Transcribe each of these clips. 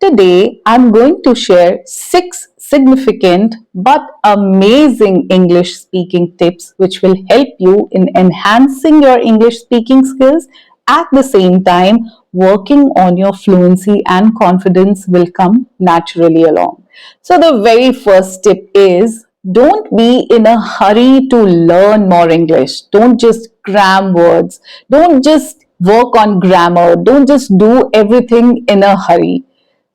Today, I'm going to share 6 significant but amazing English speaking tips which will help you in enhancing your English speaking skills. At the same time, working on your fluency and confidence will come naturally along. So, the very first tip is don't be in a hurry to learn more English. Don't just cram words. Don't just work on grammar. Don't just do everything in a hurry.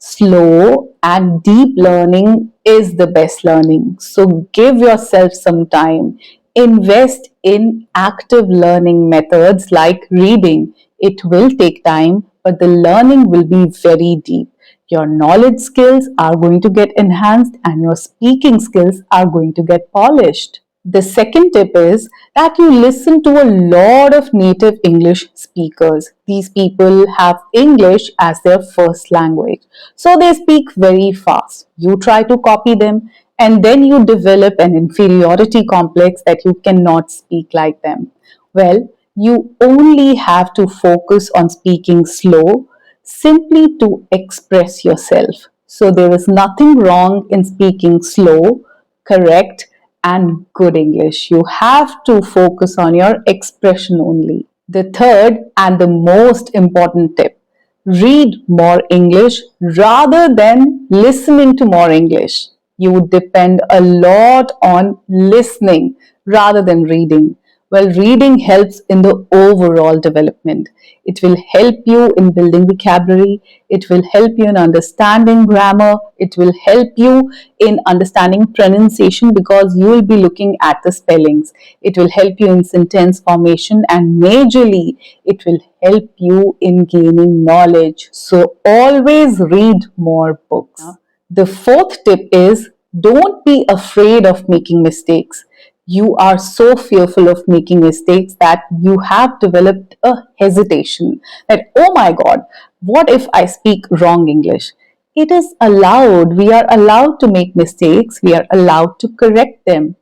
Slow and deep learning is the best learning. So give yourself some time. Invest in active learning methods like reading. It will take time, but the learning will be very deep. Your knowledge skills are going to get enhanced and your speaking skills are going to get polished. The second tip is that you listen to a lot of native English speakers. These people have English as their first language. So they speak very fast. You try to copy them and then you develop an inferiority complex that you cannot speak like them. Well, you only have to focus on speaking slow simply to express yourself. So there is nothing wrong in speaking slow, correct, and good English. You have to focus on your expression only. The third and the most important tip, read more English rather than listening to more English. You would depend a lot on listening rather than reading. Well, reading helps in the overall development. It will help you in building vocabulary. It will help you in understanding grammar. It will help you in understanding pronunciation because you will be looking at the spellings. It will help you in sentence formation and majorly it will help you in gaining knowledge. So always read more books. The fourth tip is don't be afraid of making mistakes. You are so fearful of making mistakes that you have developed a hesitation that, oh my God, what if I speak wrong English? It is allowed. We are allowed to make mistakes. We are allowed to correct them.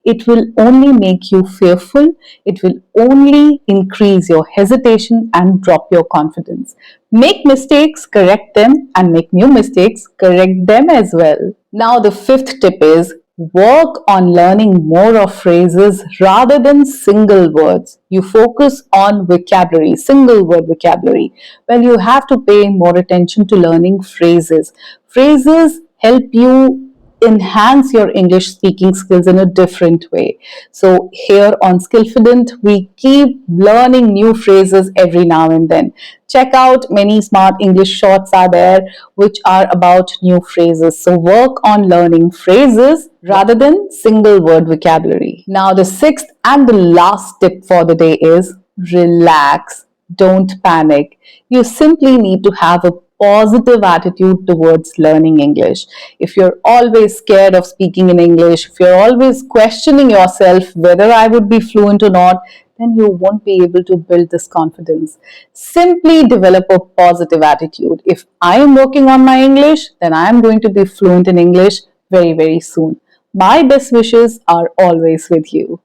It will only make you fearful. It will only increase your hesitation and drop your confidence. Make mistakes, correct them, and make new mistakes, correct them as well. Now, the fifth tip is work on learning more of phrases rather than single words. You focus on vocabulary, single word vocabulary. Well, you have to pay more attention to learning phrases. Phrases help you enhance your English speaking skills in a different way. So here on Skillfident, we keep learning new phrases every now and then. Check out many smart English shorts are there which are about new phrases. So work on learning phrases rather than single word vocabulary. Now the sixth and the last tip for the day is relax. Don't panic. You simply need to have a positive attitude towards learning English. If you're always scared of speaking in English, if you're always questioning yourself whether I would be fluent or not, then you won't be able to build this confidence. Simply develop a positive attitude. If I am working on my English, then I am going to be fluent in English very, very soon. My best wishes are always with you.